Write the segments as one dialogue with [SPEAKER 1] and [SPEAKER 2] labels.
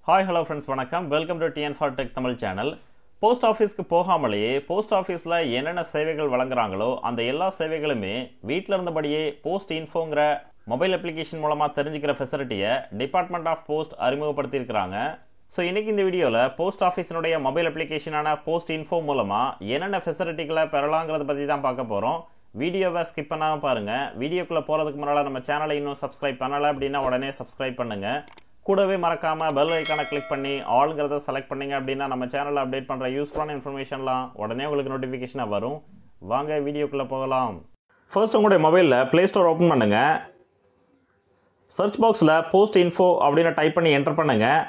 [SPEAKER 1] Hi hello friends வணக்கம். Welcome to TN for tech Tamil channel. Post ஆஃபீஸ்க்கு போகாமலேயே post ஆஃபீஸில் என்னென்ன சேவைகள் வழங்குறாங்களோ அந்த எல்லா சேவைகளுமே வீட்டில் இருந்தபடியே போஸ்ட் இன்ஃபோங்கிற மொபைல் அப்ளிகேஷன் மூலமாக தெரிஞ்சுக்கிற ஃபெசிலிட்டியை டிபார்ட்மெண்ட் ஆஃப் போஸ்ட் அறிமுகப்படுத்தியிருக்கிறாங்க. ஸோ இன்றைக்கி இந்த வீடியோவில் போஸ்ட் ஆஃபீஸினுடைய மொபைல் அப்ளிகேஷனான போஸ்ட் இன்ஃபோ மூலமாக என்னென்ன ஃபெசிலிட்டிகளை பெறலாங்கிறத பற்றி தான் பார்க்க போகிறோம். வீடியோவை ஸ்கிப் பண்ணாமல் பாருங்கள். வீடியோக்குள்ளே போகிறதுக்கு முன்னால் நம்ம சேனலை இன்னும் சப்ஸ்கிரைப் பண்ணலை அப்படின்னா உடனே சப்ஸ்கிரைப் பண்ணுங்கள். கூடவே மறக்காமல் பெல் ஐக்கானை கிளிக் பண்ணி ஆளுங்கிறத செலக்ட் பண்ணிங்க அப்படின்னா நம்ம சேனலில் அப்டேட் பண்ணுற யூஸ்ஃபுல்லான இன்ஃபர்மேஷன்லாம் உடனே உங்களுக்கு நோட்டிஃபிகேஷனாக வரும். வாங்க வீடியோக்குள்ளே போகலாம். ஃபர்ஸ்ட் உங்களுடைய மொபைலில் ப்ளே ஸ்டோர் ஓப்பன் பண்ணுங்கள். சர்ச் பாக்ஸில் போஸ்ட் இன்ஃபோ அப்படின்னு டைப் பண்ணி என்டர் பண்ணுங்கள்.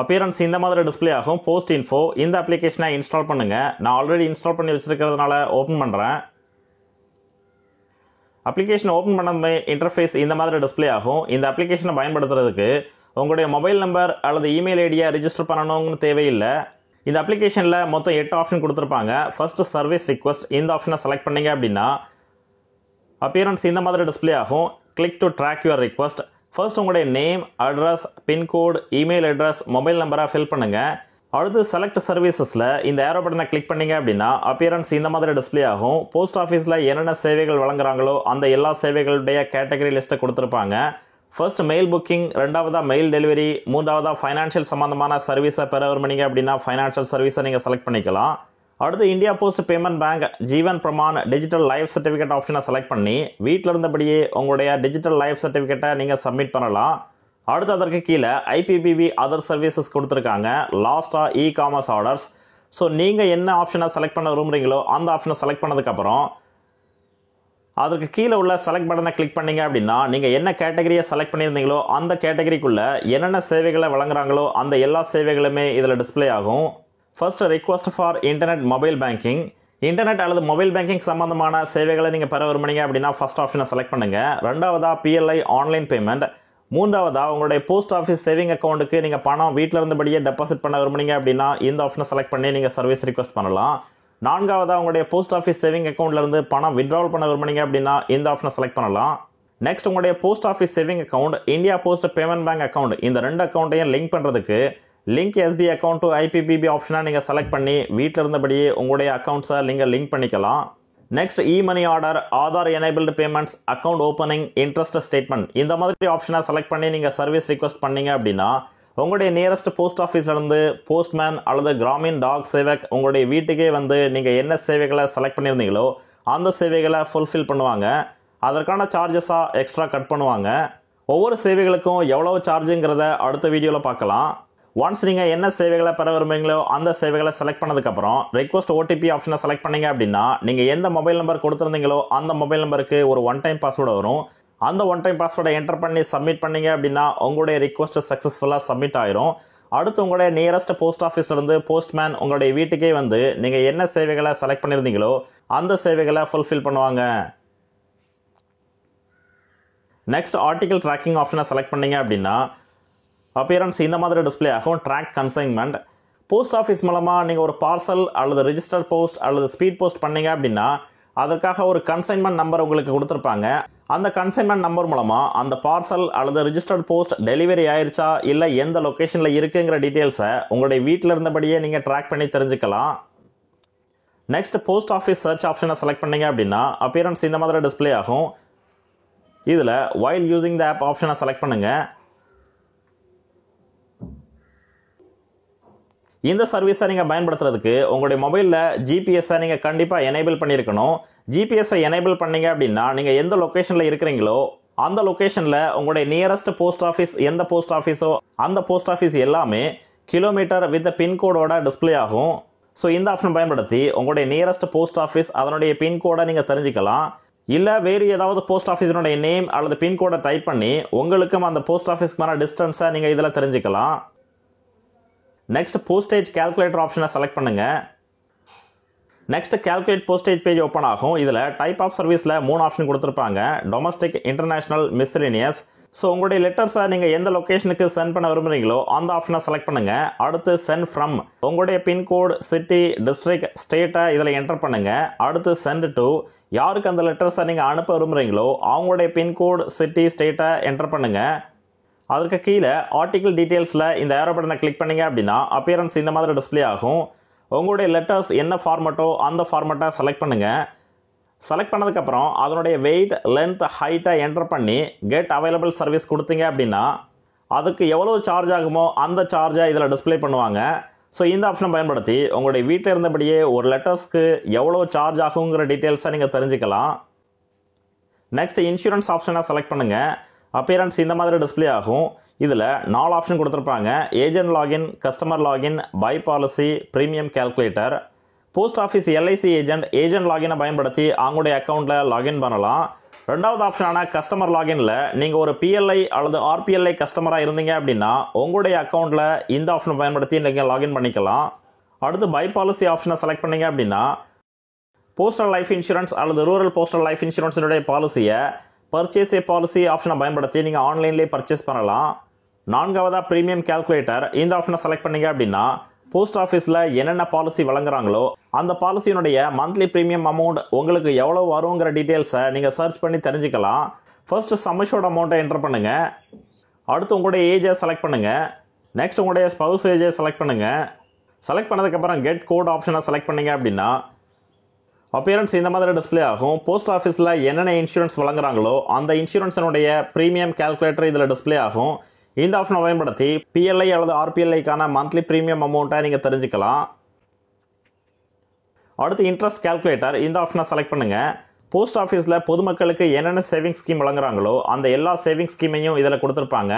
[SPEAKER 1] அப்பியரன்ஸ் இந்த மாதிரி டிஸ்பிளே ஆகும். போஸ்ட் இன்ஃபோ இந்த அப்ளிகேஷனை இன்ஸ்டால் பண்ணுங்கள். நான் ஆல்ரெடி இன்ஸ்டால் பண்ணி வச்சுருக்கிறதுனால ஓப்பன் பண்ணுறேன். அப்ளிகேஷன் ஓப்பன் பண்ணதுமே இன்டர்ஃபேஸ் இந்த மாதிரி டிஸ்பிளே ஆகும். இந்த அப்ளிகேஷனை பயன்படுத்துறதுக்கு உங்களுடைய மொபைல் நம்பர் அல்லது இமெயில் ஐடியை ரிஜிஸ்டர் பண்ணணும்னு தேவையில்லை. இந்த அப்ளிகேஷனில் மொத்தம் 8 ஆப்ஷன் கொடுத்துருப்பாங்க. ஃபர்ஸ்ட் சர்வீஸ் ரிக்வஸ்ட் இந்த ஆப்ஷனை செலக்ட் பண்ணிங்க அப்படின்னா அப்பியரன்ஸ் இந்த மாதிரி டிஸ்பிளே ஆகும். Click to track your request. First உங்களுடைய name, address, pincode, email address, mobile நம்பரை ஃபில் பண்ணுங்கள். அடுத்து செலக்ட் சர்வீசஸில் இந்த ஏரோ பட்டனை கிளிக் பண்ணிங்க அப்படின்னா அப்பியரன்ஸ் இந்த மாதிரி டிஸ்பிளே ஆகும். போஸ்ட் ஆஃபீஸில் என்னென்ன சேவைகள் வழங்குறாங்களோ அந்த எல்லா சேவைகளுடைய கேட்டகரி லிஸ்ட்டை கொடுத்துருப்பாங்க. ஃபர்ஸ்ட் மெயில் புக்கிங், ரெண்டாவதாக மெயில் டெலிவரி, மூன்றாவதாக ஃபைனான்ஷியல் சம்மந்தமான சர்வீஸை பெற விரும்புனீங்க அப்படின்னா ஃபைனான்ஷியல் சர்வீஸை நீங்கள் செலக்ட் பண்ணிக்கலாம். அடுத்து India post payment bank Jeevan Pramaan digital life certificate ஆப்ஷனை செலக்ட் பண்ணி வீட்டில் இருந்தபடியே உங்களுடைய டிஜிட்டல் லைஃப் சர்டிஃபிகேட்டை நீங்கள் சப்மிட் பண்ணலாம். அடுத்து அதற்கு கீழே ஐபிபிபி அதர் சர்வீசஸ் கொடுத்துருக்காங்க. லாஸ்ட்டாக இ காமர்ஸ் ஆர்டர்ஸ். ஸோ நீங்கள் என்ன ஆப்ஷனை செலக்ட் பண்ண விரும்புகிறீங்களோ அந்த ஆப்ஷனை செலக்ட் பண்ணதுக்கப்புறம் அதற்கு கீழே உள்ள செலக்ட் பட்டனை கிளிக் பண்ணிங்க அப்படின்னா நீங்கள் என்ன கேட்டகரியை செலக்ட் பண்ணியிருந்தீங்களோ அந்த கேட்டகரிக்குள்ளே என்னென்ன சேவைகளை வழங்குறாங்களோ அந்த எல்லா சேவைகளுமே இதில் டிஸ்பிளே ஆகும். First request for internet mobile banking. Internet அல்லது மொபைல் பேங்கிங் சம்மந்தமான சேவைகளை நீங்கள் பெற விரும்புனீங்க அப்படின்னா ஃபர்ஸ்ட் ஆப்ஷனை செலக்ட் பண்ணுங்கள். ரெண்டாவதாக பிஎல்ஐ ஆன்லைன் பேமெண்ட். மூன்றாவதாக உங்களுடைய போஸ்ட் ஆஃபீஸ் சேவிங் அக்கௌண்ட்டுக்கு நீங்கள் பணம் வீட்டில் இருந்தபடியே டெபாசிட் பண்ண விரும்புனீங்க அப்படின்னா இந்த ஆப்ஷனை செலக்ட் பண்ணி நீங்கள் சர்வீஸ் ரிக்வஸ்ட் பண்ணலாம். நான்காவதாக உங்களுடைய போஸ்ட் ஆஃபீஸ் சேவிங் அக்கௌண்ட்லேருந்து பணம் வித்ட்ராவல் பண்ண விரும்புனீங்க அப்படின்னா இந்த ஆப்ஷனை செலக்ட் பண்ணலாம். நெக்ஸ்ட் உங்களுடைய post office saving account, India post payment bank account, இந்த ரெண்டு அக்கௌண்ட்டையும் லிங்க் பண்ணுறதுக்கு link SP account to IPPB ஆப்ஷனை நீங்கள் செலக்ட் பண்ணி வீட்டில் இருந்தபடியே உங்களுடைய அக்கௌண்ட்ஸை நீங்கள் லிங்க் பண்ணிக்கலாம். Next e money order, Aadhaar enabled payments, account opening, interest statement, இந்த மாதிரி ஆப்ஷனை செலக்ட் பண்ணி நீங்கள் சர்வீஸ் ரிக்வஸ்ட் பண்ணீங்க அப்படின்னா உங்களுடைய நியரஸ்ட் போஸ்ட் ஆஃபீஸ்லேருந்து போஸ்ட்மேன் அல்லது கிராமின் டாக் சேவக் உங்களுடைய வீட்டுக்கே வந்து நீங்கள் என்ன சேவைகளை செலக்ட் பண்ணியிருந்தீங்களோ அந்த சேவைகளை ஃபுல்ஃபில் பண்ணுவாங்க. அதற்கான சார்ஜஸாக எக்ஸ்ட்ரா கட் பண்ணுவாங்க. ஒவ்வொரு சேவைகளுக்கும் எவ்வளவு சார்ஜுங்கிறத அடுத்த வீடியோவில் பார்க்கலாம். ஒன்ஸ் நீங்கள் என்ன சேவைகளை பெற விரும்புகிறீங்களோ அந்த சேவைகளை செலக்ட் பண்ணதுக்கப்புறம் ரிக்வஸ்ட் ஓடிபி ஆப்ஷனை செலக்ட் பண்ணீங்க அப்படின்னா நீங்கள் எந்த மொபைல் நம்பர் கொடுத்துருந்தீங்களோ அந்த மொபைல் நம்பருக்கு ஒரு ஒன் டைம் பாஸ்வேர்டு வரும். அந்த ஒன் டைம் பாஸ்வேர்டை என்டர் பண்ணி சப்மிட் பண்ணீங்க அப்படின்னா உங்களுடைய ரிக்வஸ்ட் சக்ஸஸ்ஃபுல்லாக சப்மிட் ஆயிரும். அடுத்து உங்களுடைய நியரஸ்ட் போஸ்ட் ஆஃபீஸ்லேருந்து போஸ்ட்மேன் உங்களுடைய வீட்டுக்கே வந்து நீங்கள் என்ன சேவைகளை செலக்ட் பண்ணியிருந்தீங்களோ அந்த சேவைகளை ஃபுல்ஃபில் பண்ணுவாங்க. நெக்ஸ்ட் ஆர்டிகல் ட்ராக்கிங் ஆப்ஷனை செலக்ட் பண்ணீங்க அப்படின்னா அப்பியரன்ஸ் இந்த மாதிரி டிஸ்பிளே ஆகும். Track consignment. போஸ்ட் ஆஃபீஸ் மூலமாக நீங்கள் ஒரு பார்சல் அல்லது ரிஜிஸ்டர் போஸ்ட் அல்லது ஸ்பீட் போஸ்ட் பண்ணீங்க அப்படின்னா அதற்காக ஒரு கன்சைன்மெண்ட் நம்பர் உங்களுக்கு கொடுத்துருப்பாங்க. அந்த கன்சைன்மெண்ட் நம்பர் மூலமாக அந்த பார்சல் அல்லது ரிஜிஸ்டர்ட் போஸ்ட் டெலிவரி ஆயிடுச்சா இல்லை எந்த லொக்கேஷனில் இருக்குங்கிற டீட்டெயில்ஸை உங்களுடைய வீட்டில் இருந்தபடியே நீங்கள் ட்ராக் பண்ணி தெரிஞ்சுக்கலாம். நெக்ஸ்ட் போஸ்ட் ஆஃபீஸ் சர்ச் ஆப்ஷனை செலக்ட் பண்ணீங்க அப்படின்னா அப்பியரன்ஸ் இந்த மாதிரி டிஸ்பிளே ஆகும். இதில் வைல் யூசிங் த ஆப் ஆப்ஷனை செலக்ட் பண்ணுங்கள். இந்த சர்வீஸை நீங்கள் பயன்படுத்துறதுக்கு உங்களுடைய மொபைலில் ஜிபிஎஸ்ஸை நீங்கள் கண்டிப்பாக எனேபிள் பண்ணியிருக்கணும். ஜிபிஎஸ்ஸை எனேபிள் பண்ணீங்க அப்படின்னா நீங்கள் எந்த லொக்கேஷனில் இருக்கிறீங்களோ அந்த லொக்கேஷனில் உங்களுடைய நியரஸ்ட் போஸ்ட் ஆஃபீஸ் எந்த போஸ்ட் ஆஃபீஸோ அந்த போஸ்ட் ஆஃபீஸ் எல்லாமே கிலோமீட்டர் வித் பின்கோடோட டிஸ்பிளே ஆகும். ஸோ இந்த ஆப்ஷன் பயன்படுத்தி உங்களுடைய நியரஸ்ட் போஸ்ட் ஆஃபீஸ் அதனுடைய பின்கோடை நீங்கள் தெரிஞ்சுக்கலாம். இல்லை வேறு ஏதாவது போஸ்ட் ஆஃபீஸினுடைய நேம் அல்லது பின்கோடை டைப் பண்ணி உங்களுக்கும் அந்த போஸ்ட் ஆஃபீஸ்க்கான டிஸ்டன்ஸை நீங்கள் இதில் தெரிஞ்சுக்கலாம். நெக்ஸ்ட் போஸ்டேஜ் கால்குலேட்டர் ஆப்ஷனை செலக்ட் பண்ணுங்கள். Next calculate postage page open ஆகும். இதில் டைப் ஆஃப் சர்வீஸில் 3 ஆப்ஷன் கொடுத்துருப்பாங்க. Domestic, international, miscellaneous. ஸோ உங்களுடைய லெட்டர்ஸை நீங்கள் எந்த லொக்கேஷனுக்கு சென்ட் பண்ண விரும்புகிறீங்களோ அந்த ஆப்ஷனை செலக்ட் பண்ணுங்கள். அடுத்து சென்ட் ஃப்ரம் உங்களுடைய பின்கோடு, சிட்டி, டிஸ்ட்ரிக்ட், ஸ்டேட்டை இதில் என்டர் பண்ணுங்கள். அடுத்து சென்ட் டு யாருக்கு அந்த லெட்டர்ஸை நீங்கள் அனுப்ப விரும்புகிறீங்களோ அவங்களுடைய பின்கோடு, சிட்டி, ஸ்டேட்டை என்டர் பண்ணுங்கள். அதற்கு கீழே ஆர்டிகல் டீட்டெயில்ஸில் இந்த ஏரோ பட்டனை கிளிக் பண்ணிங்க அப்படின்னா அப்பியரன்ஸ் இந்த மாதிரி டிஸ்பிளே ஆகும். உங்களுடைய லெட்டர்ஸ் என்ன ஃபார்மேட்டோ அந்த ஃபார்மேட்டை செலக்ட் பண்ணுங்கள். செலக்ட் பண்ணதுக்கப்புறம் அதனுடைய வெயிட், லென்த், ஹைட்டை என்டர் பண்ணி கெட் அவைலபிள் சர்வீஸ் கொடுத்தீங்க அப்படின்னா அதுக்கு எவ்வளோ சார்ஜ் ஆகுமோ அந்த சார்ஜை இதில் டிஸ்பிளே பண்ணுவாங்க. ஸோ இந்த ஆப்ஷனை பயன்படுத்தி உங்களுடைய வீட்டில் இருந்தபடியே ஒரு லெட்டர்ஸ்க்கு எவ்வளோ சார்ஜ் ஆகுங்கிற டீட்டெயில்ஸை நீங்கள் தெரிஞ்சுக்கலாம். நெக்ஸ்ட் இன்சூரன்ஸ் ஆப்ஷனை செலக்ட் பண்ணுங்கள். அப்பியரன்ஸ் இந்த மாதிரி டிஸ்பிளே ஆகும். இதில் 4 ஆப்ஷன் கொடுத்துருப்பாங்க. Agent login, customer login, buy policy, premium calculator. Post office LIC agent லாகினை பயன்படுத்தி அவங்களுடைய அக்கௌண்ட்டில் லாகின் பண்ணலாம். ரெண்டாவது ஆப்ஷனான கஸ்டமர் லாகின்ல நீங்கள் ஒரு பிஎல்ஐ அல்லது ஆர்பிஎல்ஐ கஸ்டமராக இருந்தீங்க அப்படின்னா உங்களுடைய அக்கௌண்ட்டில் இந்த ஆப்ஷனை பயன்படுத்தி நீங்கள் லாகின் பண்ணிக்கலாம். அடுத்து பை பாலிசி ஆப்ஷனை செலக்ட் பண்ணீங்க அப்படின்னா போஸ்டல் லைஃப் இன்சூரன்ஸ் அல்லது ரூரல் போஸ்டல் லைஃப் இன்சூரன்ஸினுடைய பாலிசியை பர்ச்சேஸ் ஏ பாலிசி ஆப்ஷனை பயன்படுத்தி நீங்கள் ஆன்லைன்லேயே பர்ச்சேஸ் பண்ணலாம். நான்காவதாக ப்ரீமியம் கால்குலேட்டர் இந்த ஆப்ஷனை செலக்ட் பண்ணீங்க அப்படின்னா போஸ்ட் ஆஃபீஸில் என்னென்ன பாலிசி வழங்குறாங்களோ அந்த பாலிசியினுடைய மந்த்லி ப்ரீமியம் அமௌண்ட் உங்களுக்கு எவ்வளோ வருங்கிற டீட்டெயில்ஸை நீங்கள் சர்ச் பண்ணி தெரிஞ்சுக்கலாம். ஃபர்ஸ்ட் சம்மஷோட அமௌண்ட்டை என்டர் பண்ணுங்கள். அடுத்து உங்களுடைய ஏஜை செலக்ட் பண்ணுங்கள். நெக்ஸ்ட் உங்களுடைய ஸ்பவுஸ் ஏஜை செலக்ட் பண்ணுங்கள். செலக்ட் பண்ணதுக்கப்புறம் கெட் கோட் ஆப்ஷனை செலக்ட் பண்ணீங்க அப்படின்னா அப்பியரன்ஸ் இந்த மாதிரி டிஸ்பிளே ஆகும். போஸ்ட் ஆஃபீஸில் என்னென்ன இன்சூரன்ஸ் வழங்குறாங்களோ அந்த இன்சூரன்ஸினுடைய ப்ரீமியம் கால்குலேட்டர் இதில் டிஸ்பிளே ஆகும். இந்த ஆப்ஷனை பயன்படுத்தி பிஎல்ஐ அல்லது ஆர்பிஎல்ஐக்கான மந்த்லி ப்ரீமியம் அமௌண்ட்டை நீங்கள் தெரிஞ்சுக்கலாம். அடுத்து இன்ட்ரெஸ்ட் கால்குலேட்டர் இந்த ஆப்ஷனை செலக்ட் பண்ணுங்கள். போஸ்ட் ஆஃபீஸில் பொதுமக்களுக்கு என்னென்ன சேவிங்ஸ் ஸ்கீம் வழங்குறாங்களோ அந்த எல்லா சேவிங்ஸ் ஸ்கீமையும் இதில் கொடுத்துருப்பாங்க.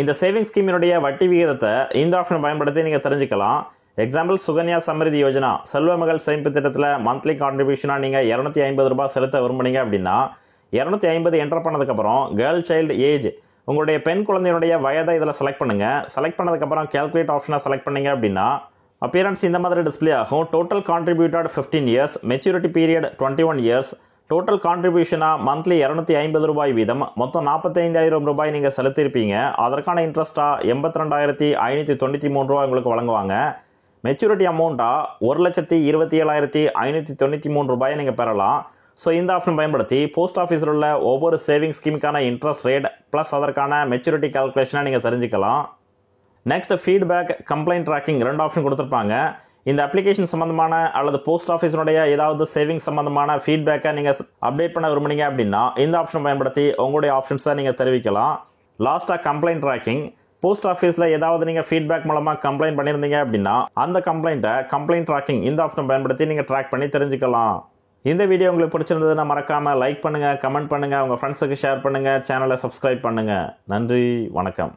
[SPEAKER 1] இந்த சேவிங்ஸ் ஸ்கீமினுடைய வட்டி விகிதத்தை இந்த ஆப்ஷனை பயன்படுத்தி நீங்கள் தெரிஞ்சுக்கலாம். எக்ஸாம்பிள் சுகன்யா சம்ரிதி யோஜனா செல்வ மகள் சேமிப்பு திட்டத்தில் மந்த்லி கான்ட்ரிபியூஷனாக நீங்கள் 250 ரூபாய் செலுத்த விரும்புனீங்க அப்படின்னா 250 என்டர் பண்ணதுக்கப்புறம் கேர்ள் சைல்டு ஏஜ் உங்களுடைய பெண் குழந்தையினுடைய வயதை இதில் செலக்ட் பண்ணுங்கள். செலக்ட் பண்ணதுக்கப்புறம் கால்குலேட் ஆப்ஷனை செலக்ட் பண்ணீங்க அப்படின்னா அப்பியரன்ஸ் இந்த மாதிரி டிஸ்பிளே ஆகும். Total contributed 15 years, maturity period 21 years, total கான்ட்ரிபியூஷனாக மந்த்லி 250 ரூபாய் வீதம், மொத்தம் 45,000 ரூபாய் நீங்கள் செலுத்தியிருப்பீங்க. அதற்கான இன்ட்ரெஸ்ட்டாக 82,593 ரூபாய் உங்களுக்கு வழங்குவாங்க. மெச்சூரிட்டி அமௌண்ட்டாக 1,27,593 ரூபாயை நீங்கள் பெறலாம். ஸோ இந்த ஆப்ஷன் பயன்படுத்தி போஸ்ட் ஆஃபீஸில் உள்ள ஒவ்வொரு சேவிங் ஸ்கீமுக்கான இன்ட்ரெஸ்ட் ரேட் ப்ளஸ் அதற்கான மெச்சூரிட்டி கால்குலேஷனை நீங்கள் தெரிஞ்சுக்கலாம். Next feedback, complaint tracking 2 option கொடுத்துருப்பாங்க. இந்த அப்ளிகேஷன் சம்மந்தமான அல்லது போஸ்ட் ஆஃபீஸினுடைய ஏதாவது சேவிங் சம்மந்தமான ஃபீட்பேக்கை நீங்கள் அப்டேட் பண்ண விரும்புனீங்க அப்படின்னா இந்த ஆப்ஷன் பயன்படுத்தி உங்களுடைய ஆப்ஷன்ஸை நீங்கள் தெரிவிக்கலாம். லாஸ்ட்டாக கம்ப்ளைண்ட் ட்ராக்கிங். போஸ்ட் ஆஃபீஸில் ஏதாவது நீங்கள் ஃபீட்பேக் மூலமாக கம்ப்ளைண்ட் பண்ணியிருந்தீங்க அப்படின்னா அந்த கம்ப்ளைண்ட் ட்ராக்கிங் இந்த ஆப்ஷன் பயன்படுத்தி நீங்கள் ட்ராக் பண்ணி தெரிஞ்சுக்கலாம். இந்த வீடியோ உங்களுக்கு பிடிச்சிருந்ததுன்னா மறக்காமல் லைக் பண்ணுங்கள், கமெண்ட் பண்ணுங்கள், உங்கள் ஃப்ரெண்ட்ஸுக்கு ஷேர் பண்ணுங்கள், சேனலை சப்ஸ்கிரைப் பண்ணுங்கள். நன்றி, வணக்கம்.